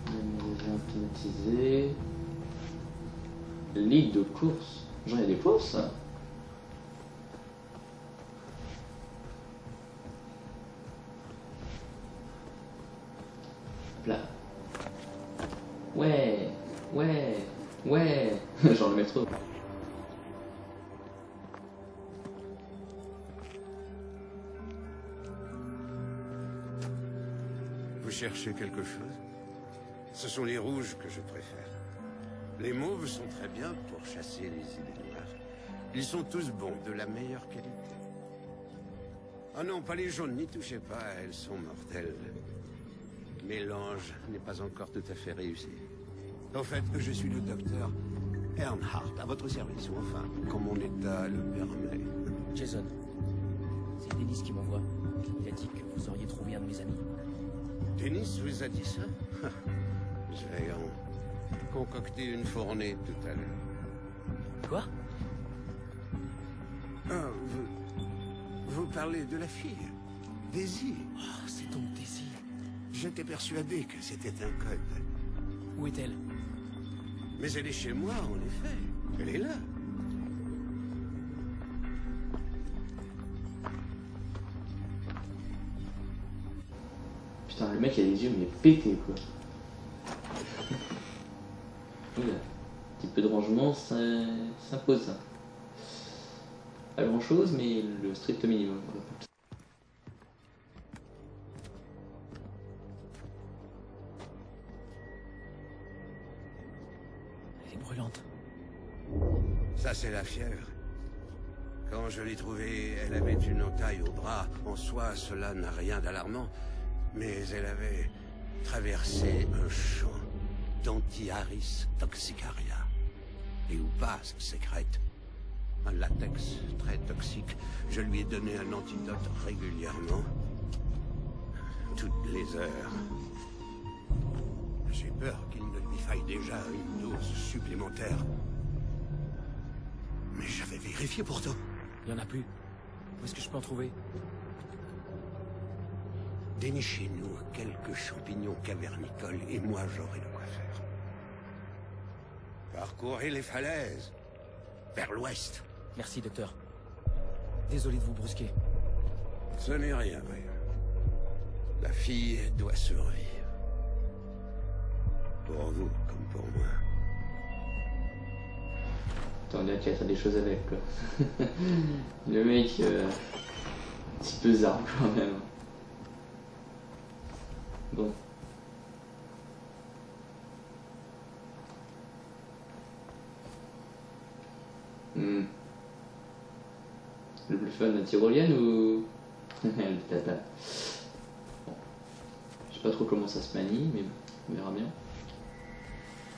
Automatisé. Ligue de course. Genre, il y a des courses. Là. Ouais. Genre le métro. Vous cherchez quelque chose? Ce sont les rouges que je préfère. Les mauves sont très bien pour chasser les idées noires. Ils sont tous bons, de la meilleure qualité. Ah non, pas les jaunes, n'y touchez pas, elles sont mortelles. Mélange n'est pas encore tout à fait réussi. En fait, je suis le docteur Earnhardt, à votre service, ou enfin, quand mon état le permet. Jason, c'est Dennis qui m'envoie. Il a dit que vous auriez trouvé un de mes amis. Dennis vous a dit ça? Je vais en concocter une fournée tout à l'heure. Quoi? Ah, vous parlez de la fille, Daisy. Oh, c'est donc Daisy. J'étais persuadé que c'était un code. Où est-elle? Mais elle est chez moi, en effet. Elle est là. Putain, le mec il a les yeux mais pétés quoi. Oula. Un petit peu de rangement, ça s'impose. Pas grand chose, mais le strict minimum. Elle est brûlante. Ça, c'est la fièvre. Quand je l'ai trouvée, elle avait une entaille au bras. En soi, cela n'a rien d'alarmant. Mais elle avait traversé un champ d'Antiaris toxicaria. Et où passe sécrète un latex très toxique. Je lui ai donné un antidote régulièrement. Toutes les heures. J'ai peur qu'il ne lui faille déjà une dose supplémentaire. Mais j'avais vérifié pourtant. Il y en a plus. Où est-ce que je peux en trouver? Dénichez-nous quelques champignons cavernicoles et moi j'aurai de quoi faire. Parcourez les falaises. Vers l'ouest. Merci, docteur. Désolé de vous brusquer. Ce n'est rien, rien. La fille doit survivre. Pour vous comme pour moi. Attends, on dirait qu'il y a des choses avec, quoi. Le mec, un petit peu zarbe quand même. Bon. Le plus fun, la tyrolienne ou... le tata. Bon. Je sais pas trop comment ça se manie, mais on verra bien.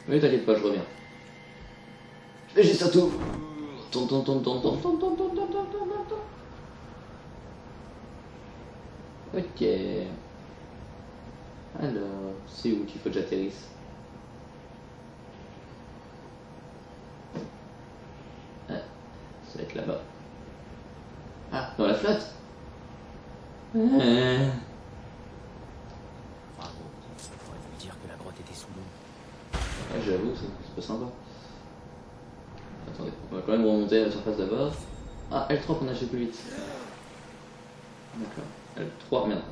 Oui, t'inquiète pas, je reviens. Et j'ai surtout... Ok. Alors, c'est où qu'il faut que j'atterrisse? Ah, ça va être là-bas. Ah, dans la flotte. Bravo. J'aurais voulu dire que la grotte était sous l'eau. Ouais, j'avoue, c'est pas sympa. Attendez, on va quand même remonter à la surface d'abord. Ah, L3 qu'on a fait plus vite. D'accord. L3, merde.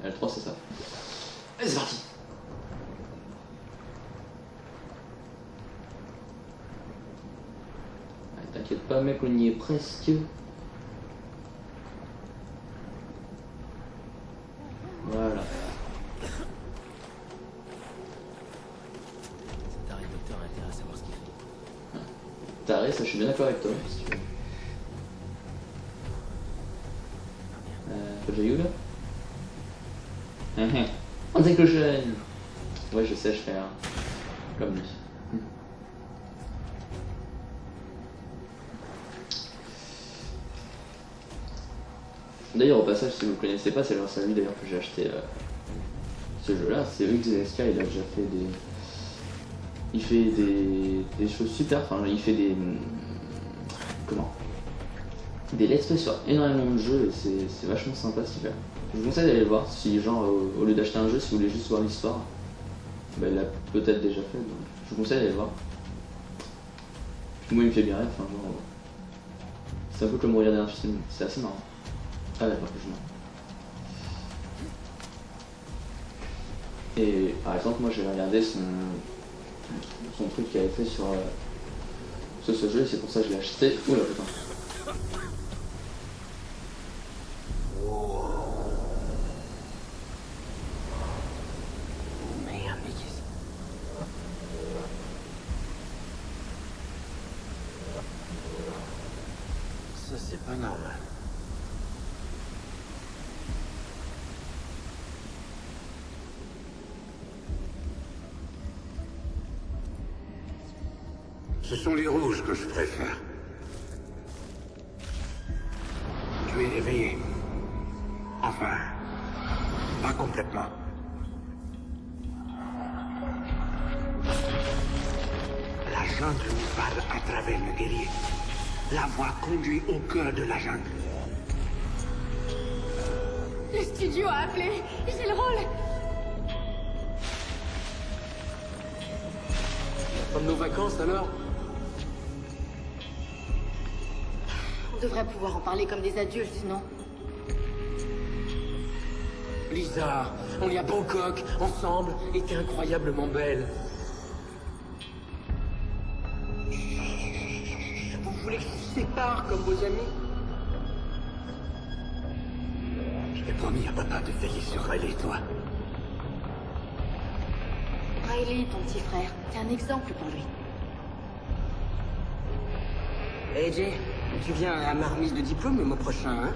L3 c'est ça. Allez, c'est parti. Ouais, t'inquiète pas mec, on y est presque. Voilà. Cet arrêt docteur a intérêt à savoir ce qu'il fait. Taré, ça je suis bien d'accord avec toi. Si tu veux. Faut que j'aille où là? On sait que je... Ouais, je sais, je fais comme lui. D'ailleurs, au passage, si vous ne connaissez pas, c'est grâce à lui d'ailleurs que j'ai acheté ce jeu-là. C'est XSK, il a déjà fait des... Il fait des choses super, enfin, il fait des... Comment? Des let's play sur énormément de jeux et c'est vachement sympa ce qu'il fait. Je vous conseille d'aller le voir, si genre au lieu d'acheter un jeu, si vous voulez juste voir l'histoire, bah, il l'a peut-être déjà fait, donc je vous conseille d'aller le voir. Puis moi il me fait bien rire, enfin genre... C'est un peu comme regarder un film, c'est assez marrant. Ah d'accord, je m'en... Et par exemple moi j'ai regardé son truc qu'il avait fait sur ce jeu et c'est pour ça que je l'ai acheté. Oula putain. Ça, c'est pas normal. Ce sont les rouges que je préfère. Tu es éveillé. Enfin, pas complètement. La jungle nous parle à travers le guerrier. La voix conduit au cœur de la jungle. Le studio a appelé. J'ai le rôle. Fin de nos vacances alors? On devrait pouvoir en parler comme des adultes, non? Lisa, on est à Bangkok, ensemble, et t'es incroyablement belle. Vous voulez que je vous sépare comme vos amis? Je t'ai promis à papa de veiller sur elle et toi. Riley, ton petit frère, t'es un exemple pour lui. Hey Jay, tu viens à ma remise de diplôme le mois prochain, hein?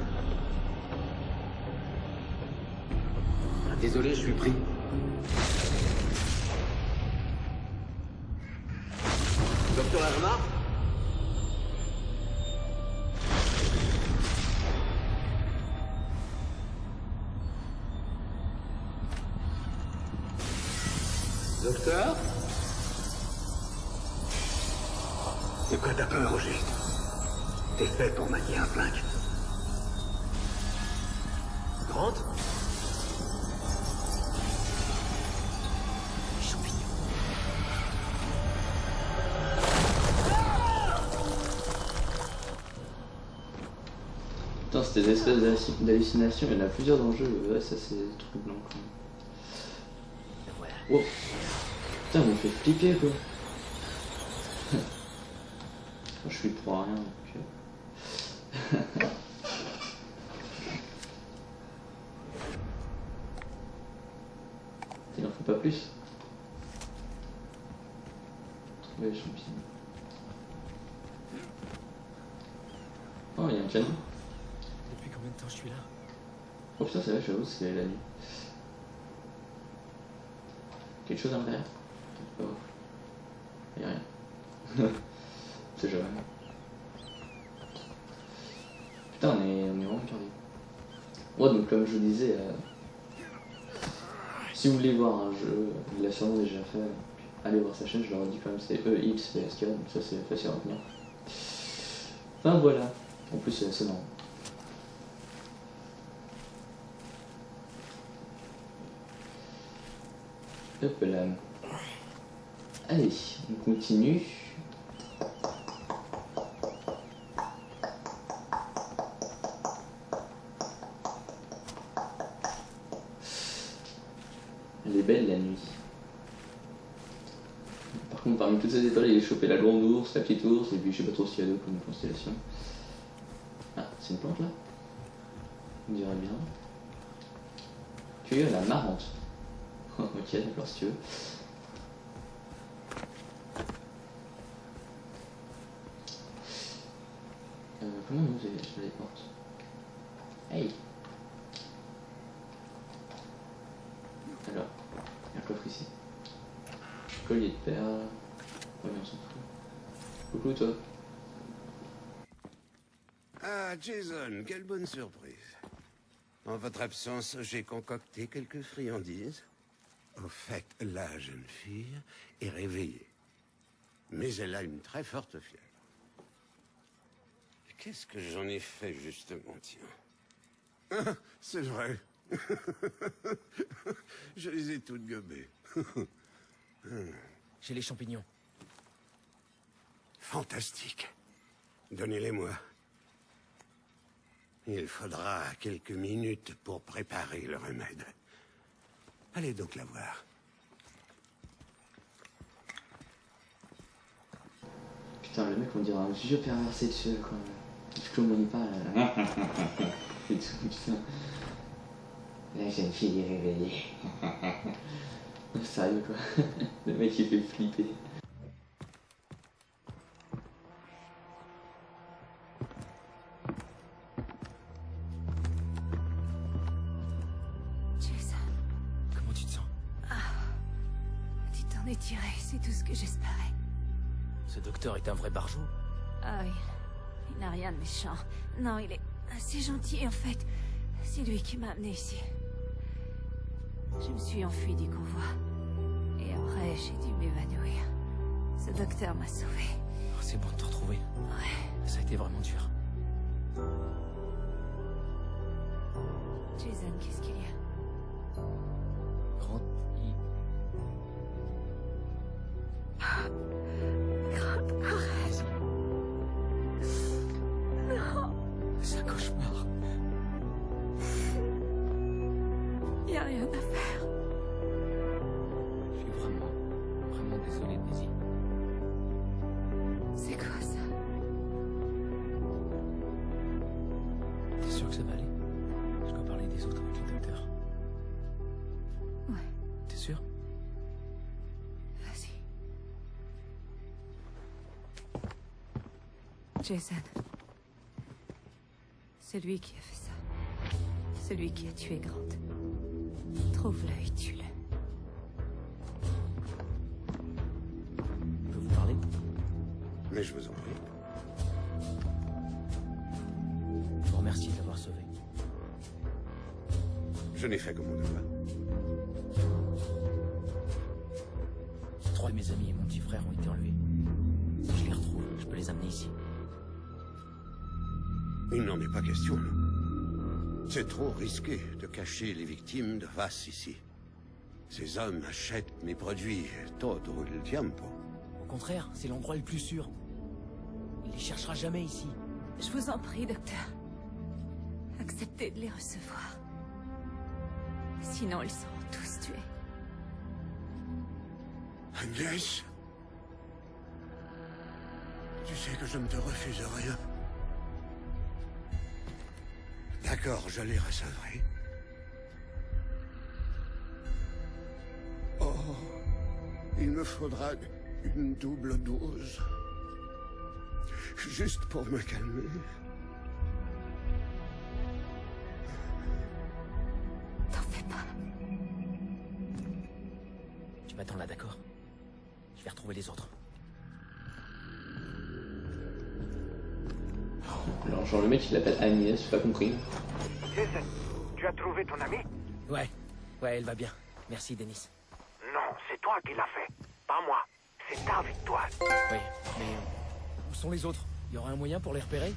Ah, désolé, je suis pris. Docteur Hermar? Docteur? De quoi t'as peur, au juste? T'es fait pour manier un flingue. Grant? Champignons. Putain, c'était des espèces d'hallucinations, il y en a plusieurs dans le jeu, ouais, ça c'est troublant quand même. Voilà. Wow. Putain, on me fait flipper quoi. Je suis pour rien donc. Il en faut pas plus. Trouver les champignons. Oh, il y a un canon. Depuis combien de temps je suis là? Oh putain, c'est vrai, j'avoue, c'est la nuit. Quelque chose à l'intérieur? Oh. Il y a rien. C'est jamais. Putain, on est vraiment cardé. Ouais, donc comme je vous disais, si vous voulez voir un jeu, il l'a sûrement déjà fait, allez voir sa chaîne, je leur ai dit quand même, c'est EXPSK, donc ça c'est facile à retenir. Enfin voilà, en plus c'est assez marrant. Hop là. Allez, on continue. Elle est belle la nuit. Par contre, parmi toutes ces étoiles, il a chopé la grande ours, la petite ours, et puis je sais pas trop ce qu'il y a d'autre comme constellation. Ah, c'est une plante là? On dirait bien. Tu es la marrante. Ok, d'accord, si tu veux. Comment on ouvre les portes? Hey! Alors, il y a un coffre ici. Collier de perles. Ouais, mais on s'en fout. Coucou toi. Ah, Jason, quelle bonne surprise. En votre absence, j'ai concocté quelques friandises. Au fait, la jeune fille est réveillée. Mais elle a une très forte fièvre. Qu'est-ce que j'en ai fait, justement, tiens? Ah, c'est vrai. Je les ai toutes gobées. J'ai les champignons. Fantastique. Donnez-les-moi. Il faudra quelques minutes pour préparer le remède. Allez donc la voir. Putain, le mec on dirait un vieux pervers sexuel quoi. Je communies pas là. Et tout, putain. La jeune fille est réveillée. Sérieux quoi. Le mec il fait flipper. Jason, Comment tu te sens? tu t'en es tiré, c'est tout ce que j'espérais. Ce docteur est un vrai barjot. Ah, il n'a rien de méchant. Non, il est assez gentil en fait. C'est lui qui m'a amené ici. Je me suis enfuie du convoi. Et après, j'ai dû m'évanouir. Ce docteur m'a sauvée. Oh, c'est bon de te retrouver. Ouais. Ça a été vraiment dur. Jason, qu'est-ce qu'il y a? Grant, Arrête. Non, c'est un cauchemar. y a rien à faire. Je suis vraiment désolé, Daisy. C'est quoi ça? T'es sûr que ça va aller? Je dois parler des autres avec le docteur. Ouais, T'es sûr? vas-y. Jason. Celui qui a fait ça. Celui qui a tué Grant. Trouve-le et tue-le. Je peux vous parler? Mais je vous en prie. Je vous remercie de l'avoir sauvé. Je n'ai fait que mon devoir. 3 de mes amis et mon petit frère ont été enlevés. Si je les retrouve, je peux les amener ici. Il n'en est pas question, non. C'est trop risqué de cacher les victimes de Vass ici. Ces hommes achètent mes produits todo el tiempo. Au contraire, c'est l'endroit le plus sûr. Il les cherchera jamais ici. Je vous en prie, docteur. Acceptez de les recevoir. Sinon, ils seront tous tués. Agnès, tu sais que je ne te refuse rien. D'accord, je les recevrai. Oh, il me faudra une double dose. Juste pour me calmer. T'en fais pas. Tu m'attends là, d'accord? Je vais retrouver les autres. Alors, genre, le mec il l'appelle Agnès, j'ai pas compris. Jason, tu as trouvé ton ami? Ouais, elle va bien. Merci, Dennis. Non, c'est toi qui l'as fait. Pas moi. C'est ta victoire. Oui, mais où sont les autres? Il y aura un moyen pour les repérer?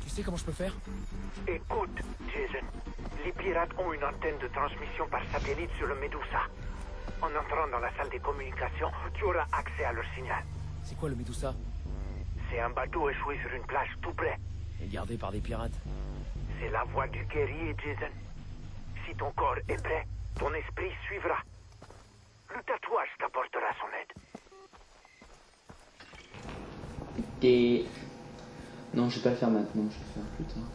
Tu sais comment je peux faire? Écoute, Jason. Les pirates ont une antenne de transmission par satellite sur le Medusa. En entrant dans la salle des communications, tu auras accès à leur signal. C'est quoi le Medusa? C'est un bateau échoué sur une plage tout près. Et gardé par des pirates. C'est la voix du guerrier, Jason. Si ton corps est prêt, ton esprit suivra. Le tatouage t'apportera son aide. Et... Non, je vais pas le faire maintenant, je vais le faire plus tard.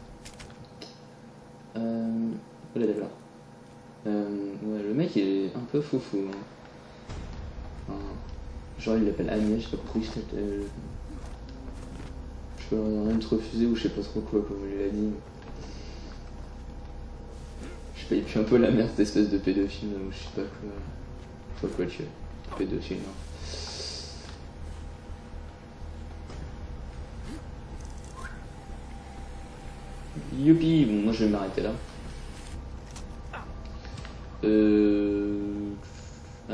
Voilà, d'accord. Ouais, le mec il est un peu foufou. Hein. Enfin, genre il l'appelle Agnès, j'ai pas compris, je peux rien te refuser ou je sais pas trop quoi, comme il a dit. Je paye plus un peu la merde cette espèce de pédophile ou je sais pas quoi. Je sais pas quoi tuer. Pédophile, non. Youpi, bon, moi je vais m'arrêter là. Ah,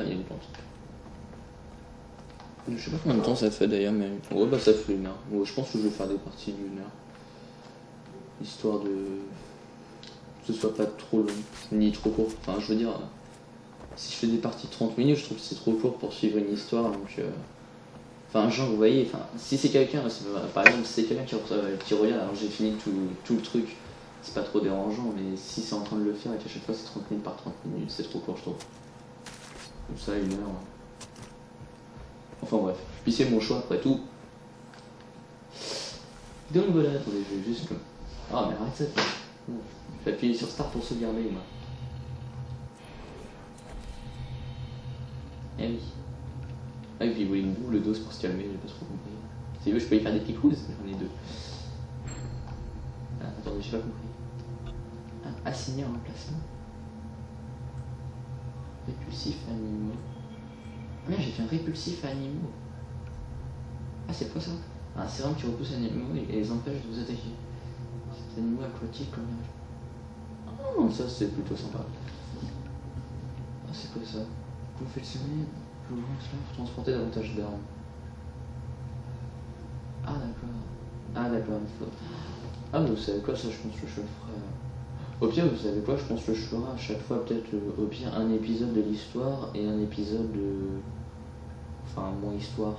il y a une plante. Je sais pas combien de temps ça fait d'ailleurs, mais ouais, bah ça fait 1 heure. Ouais, je pense que je vais faire des parties d'1 heure. Histoire de. Que ce soit pas trop long, ni trop court. Enfin, je veux dire, si je fais des parties de 30 minutes, je trouve que c'est trop court pour suivre une histoire. Donc, enfin, genre, vous voyez, enfin, si c'est quelqu'un, par exemple, si c'est quelqu'un qui regarde, alors j'ai fini tout le truc, c'est pas trop dérangeant, mais si c'est en train de le faire et qu'à chaque fois c'est 30 minutes par 30 minutes, c'est trop court, je trouve. Comme ça, 1 heure. Enfin bref, puis c'est mon choix après tout. Donc voilà, attendez, je vais juste... Ah mais arrête ça, je vais appuyer sur Start pour sauvegarder, moi. Eh oui. Ah et puis il voulait une double dose pour se calmer, j'ai pas trop compris. Si veut, je peux y faire des picouses, j'en ai 2. Ah, attendez, j'ai pas compris. Ah, assigner un emplacement. Répulsif animaux. Ah merde, j'ai fait un répulsif à animaux. Ah, c'est quoi ça? Un sérum qui repousse les animaux et les empêche de vous attaquer. C'est animaux aquatiques comme oh, ça c'est plutôt sympa. Ah, c'est quoi ça? Confectionner, l'ouvrant cela pour transporter davantage d'armes. Ah, d'accord. Ah, d'accord, il faut. Ah, vous savez quoi, ça je pense que je le ferai. Au pire, vous savez quoi, je pense que je ferai à chaque fois peut-être au pire un épisode de l'histoire et un épisode de. Enfin, moins histoire.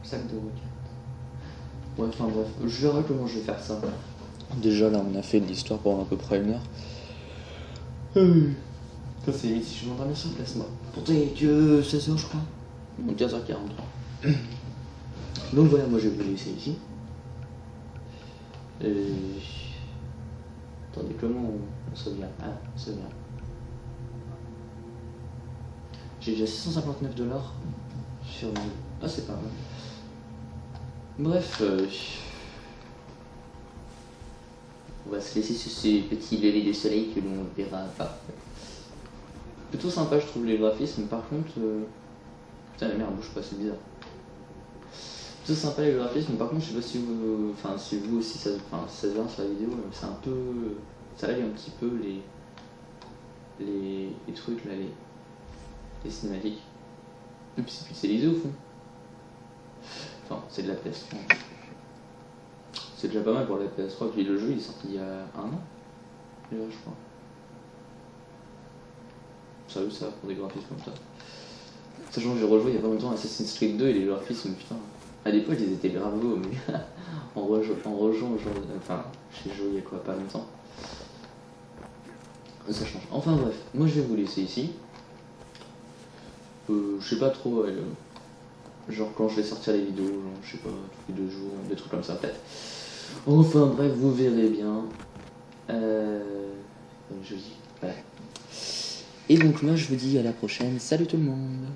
Sac de roquettes. Ouais, enfin bref, je verrai comment je vais faire ça. Déjà là, on a fait de l'histoire pendant à peu près 1 heure. Ça c'est limite si je m'entends bien sur le placement. Pourtant il est que 16h je crois. Donc 15h43. Donc voilà, moi je vais vous laisser ici. Attendez, comment on sauvegarde? Ah, on sauvegarde. J'ai déjà $659. Sur... Ah, c'est pas mal. Bref, on va se laisser sur ces petits levées de soleil que l'on verra pas. Plutôt sympa, je trouve, les graphismes. Par contre, putain, la merde, bouge pas, c'est bizarre. Plutôt sympa les graphismes. Par contre, je sais pas si vous, enfin, si vous aussi, ça se voit sur la vidéo, c'est un peu, ça lag un petit peu les trucs là, les cinématiques. Et puis c'est pixelisé au fond. Enfin, c'est de la PS3. C'est déjà pas mal pour la PS3, puis le jeu il est sorti il y a 1 an, déjà je crois. Sérieux ça, pour des graphismes comme ça. Sachant que j'ai rejoué il y a pas longtemps Assassin's Creed 2 et les graphismes, putain. À l'époque ils étaient grave beaux, mais en rejouant, enfin, j'ai joué il y a quoi, pas longtemps. Ça change. Enfin bref, moi je vais vous laisser ici. Je sais pas trop, genre quand je vais sortir les vidéos, genre, je sais pas, tous les 2 jours, des trucs comme ça peut-être. Enfin bref, vous verrez bien. Jeudi, voilà. Et donc moi je vous dis à la prochaine. Salut tout le monde.